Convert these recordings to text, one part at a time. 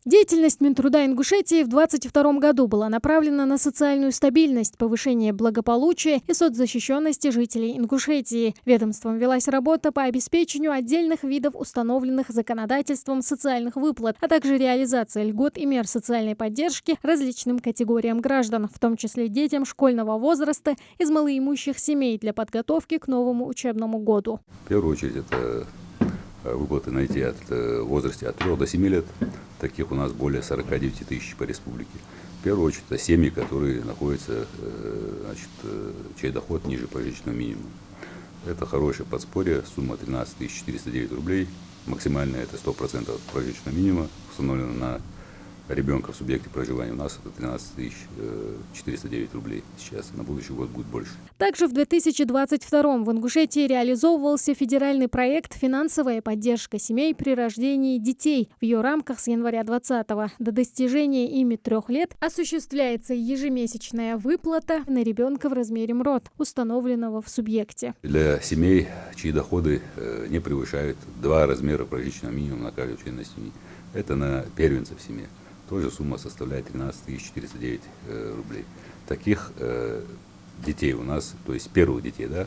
Деятельность Минтруда Ингушетии в 2022 году была направлена на социальную стабильность, повышение благополучия и соцзащищенности жителей Ингушетии. Ведомством велась работа по обеспечению отдельных видов установленных законодательством социальных выплат, а также реализация льгот и мер социальной поддержки различным категориям граждан, в том числе детям школьного возраста из малоимущих семей для подготовки к новому учебному году. В первую очередь это выплаты на детей в возрасте от 3 до 7 лет. Таких у нас более 49 тысяч по республике. В первую очередь это семьи, которые находятся, чей доход ниже прожиточного минимума. Это хорошее подспорье, сумма 13 409 рублей. Максимальная это 100% прожиточного минимума, установлено на ребенка в субъекте проживания. У нас это 13 409 рублей. Сейчас на будущий год будет больше. Также в 2022 в Ингушетии реализовывался федеральный проект «Финансовая поддержка семей при рождении детей». В ее рамках с января 2020 до достижения ими 3 лет осуществляется ежемесячная выплата на ребенка в размере МРОТ, установленного в субъекте. Для семей, чьи доходы не превышают 2 размера прожиточного минимума на каждого члена семьи. Это на первенца в семье. Тоже сумма составляет 13 409 рублей. Таких детей у нас, то есть первых детей, да,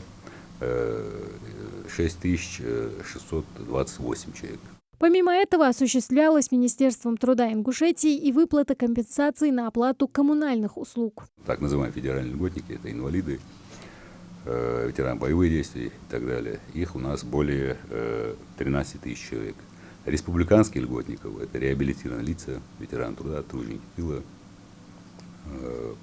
6628 человек. Помимо этого осуществлялась Министерством труда Ингушетии и выплата компенсаций на оплату коммунальных услуг. Так называемые федеральные льготники, это инвалиды, ветераны боевых действий и так далее. Их у нас более 13 тысяч человек. Республиканских льготников – это реабилитированные лица, ветераны труда, труженики тыла,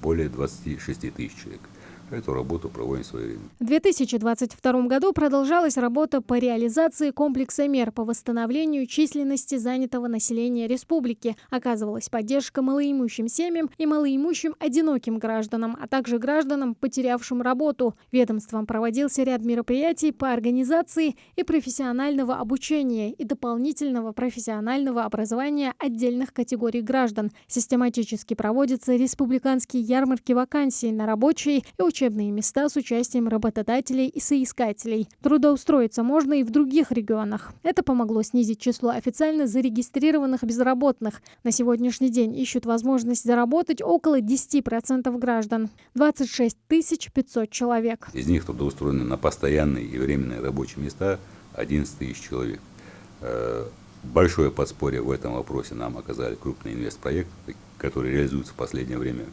более 26 тысяч человек. Эту работу проводим в свое время. В 2022 году продолжалась работа по реализации комплекса мер по восстановлению численности занятого населения республики. Оказывалась поддержка малоимущим семьям и малоимущим одиноким гражданам, а также гражданам, потерявшим работу. Ведомством проводился ряд мероприятий по организации и профессионального обучения и дополнительного профессионального образования отдельных категорий граждан. Систематически проводятся республиканские ярмарки вакансий на рабочие и учебные места с участием работодателей и соискателей. Трудоустроиться можно и в других регионах. Это помогло снизить число официально зарегистрированных безработных. На сегодняшний день ищут возможность заработать около 10% граждан. 26 500 человек. Из них трудоустроены на постоянные и временные рабочие места 11 тысяч человек. Большое подспорье в этом вопросе нам оказали крупные инвестпроекты, которые реализуются в последнее время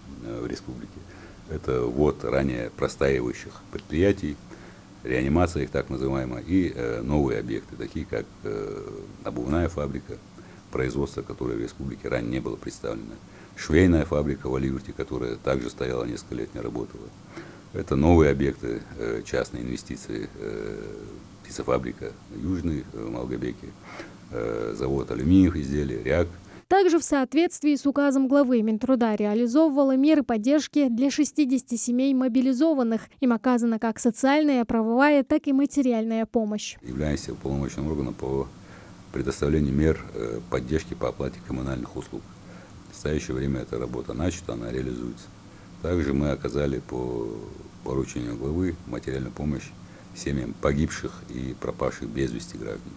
в республике. Это ввод ранее простаивающих предприятий, реанимация их так называемая, и новые объекты, такие как обувная фабрика, производство, которое в республике ранее не было представлено, швейная фабрика в Аливерте, которая также стояла несколько лет, не работала. Это новые объекты, частные инвестиции, птицефабрика Южный в Малгобеке, завод алюминиевых изделий, РЯК. Также в соответствии с указом главы Минтруда реализовывала меры поддержки для 60 семей мобилизованных. Им оказана как социальная, правовая, так и материальная помощь. Являемся уполномоченным органом по предоставлению мер поддержки по оплате коммунальных услуг. В настоящее время эта работа начата, она реализуется. Также мы оказали по поручению главы материальную помощь семьям погибших и пропавших без вести граждан.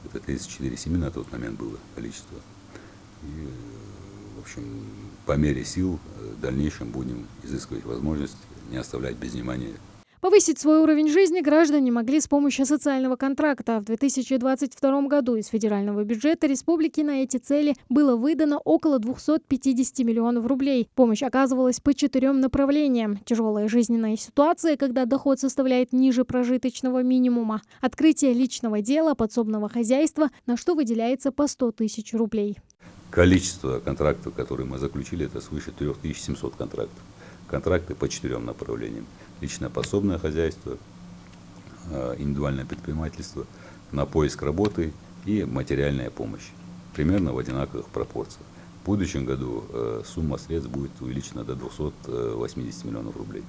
Это 34 семьи на тот момент было количество. И, в общем, по мере сил в дальнейшем будем изыскивать возможность не оставлять без внимания. Повысить свой уровень жизни граждане могли с помощью социального контракта. В 2022 году из федерального бюджета республики на эти цели было выдано около 250 миллионов рублей. Помощь оказывалась по 4 направлениям. Тяжелая жизненная ситуация, когда доход составляет ниже прожиточного минимума. Открытие личного дела, подсобного хозяйства, на что выделяется по 100 тысяч рублей. Количество контрактов, которые мы заключили, это свыше 3700 контрактов. Контракты по 4 направлениям. Личное подсобное хозяйство, индивидуальное предпринимательство, на поиск работы и материальная помощь. Примерно в одинаковых пропорциях. В будущем году сумма средств будет увеличена до 280 миллионов рублей.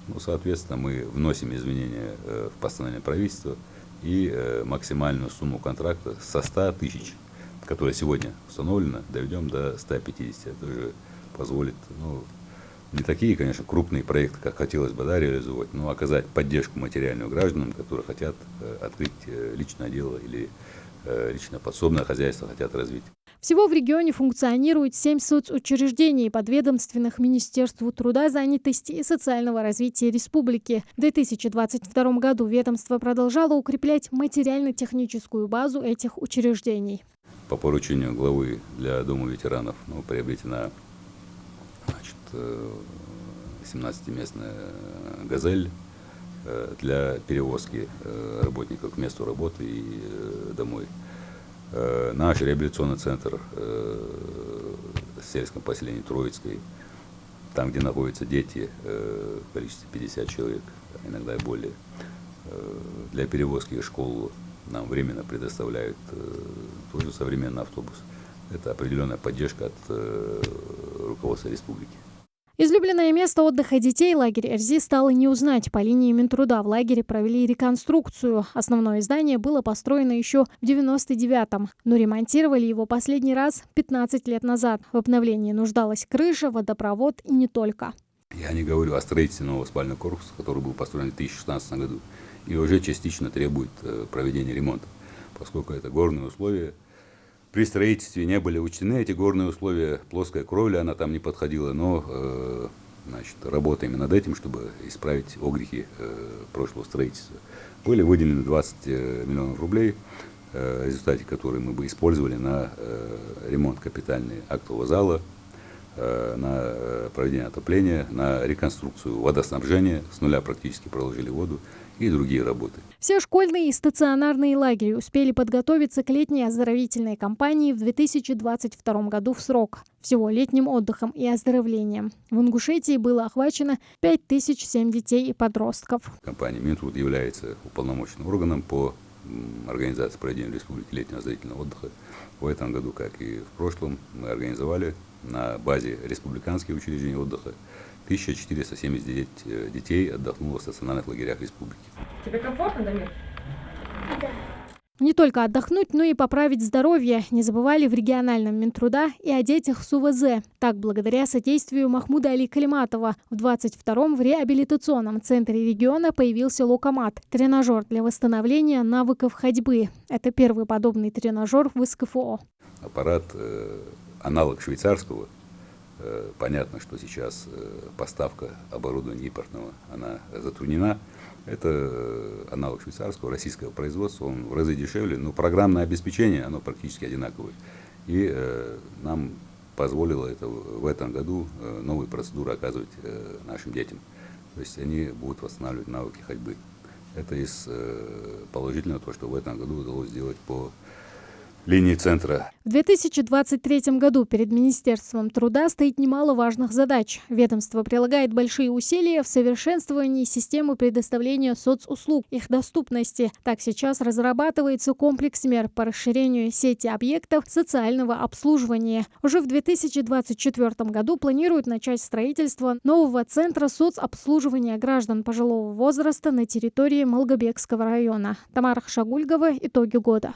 Ну, соответственно, мы вносим изменения в постановление правительства и максимальную сумму контракта со 100 тысяч, которая сегодня установлена, доведем до 150. Это уже позволит, не такие, конечно, крупные проекты, как хотелось бы реализовать, но оказать поддержку материальную гражданам, которые хотят открыть личное дело или личное подсобное хозяйство хотят развить. Всего в регионе функционирует 7 соцучреждений, подведомственных Министерству труда, занятости и социального развития республики. В 2022 году ведомство продолжало укреплять материально-техническую базу этих учреждений. По поручению главы для Дома ветеранов приобретена 17-местная «Газель» для перевозки работников к месту работы и домой. Наш реабилитационный центр в сельском поселении Троицкой, там, где находятся дети, в количестве 50 человек, иногда и более, для перевозки в школу нам временно предоставляют тоже современный автобус. Это определенная поддержка от руководства республики. Излюбленное место отдыха детей лагерь Эрзи стало не узнать. По линии Минтруда в лагере провели реконструкцию. Основное здание было построено еще в 1999-м, но ремонтировали его последний раз 15 лет назад. В обновлении нуждалась крыша, водопровод и не только. Я не говорю о строительстве нового спального корпуса, который был построен в 2016 году и уже частично требует проведения ремонта, поскольку это горные условия. При строительстве не были учтены эти горные условия, плоская кровля, она там не подходила, но работаем над этим, чтобы исправить огрехи прошлого строительства. Были выделены 20 миллионов рублей, в результате которых мы бы использовали на ремонт капитальный актового зала, на проведение отопления, на реконструкцию водоснабжения, с нуля практически проложили воду и другие работы. Все школьные и стационарные лагеря успели подготовиться к летней оздоровительной кампании в 2022 году в срок. Всего летним отдыхом и оздоровлением. В Ингушетии было охвачено 5007 детей и подростков. Компания Минтруд является уполномоченным органом по организации проведения в республике летнего оздоровительного отдыха. В этом году, как и в прошлом, мы организовали на базе республиканских учреждений отдыха 1479 детей отдохнуло в стационарных лагерях республики. Тебе комфортно, Дамир? Да. Не только отдохнуть, но и поправить здоровье. Не забывали в региональном Минтруда и о детях с УВЗ. Так, благодаря содействию Махмуда Али Калиматова, в 22-м в реабилитационном центре региона появился локомат – тренажер для восстановления навыков ходьбы. Это первый подобный тренажер в СКФО. Аппарат аналог швейцарского. Понятно, что сейчас поставка оборудования импортного, она затруднена. Это аналог швейцарского, российского производства, он в разы дешевле, но программное обеспечение, оно практически одинаковое. И нам позволило это в этом году новые процедуры оказывать нашим детям. То есть они будут восстанавливать навыки ходьбы. Это из положительного, то, что в этом году удалось сделать по линии центра. В 2023 году перед Министерством труда стоит немало важных задач. Ведомство прилагает большие усилия в совершенствовании системы предоставления соцуслуг, их доступности. Так, сейчас разрабатывается комплекс мер по расширению сети объектов социального обслуживания. Уже в 2024 году планируют начать строительство нового центра соцобслуживания граждан пожилого возраста на территории Малгобекского района. Тамара Хшагульгова. Итоги года.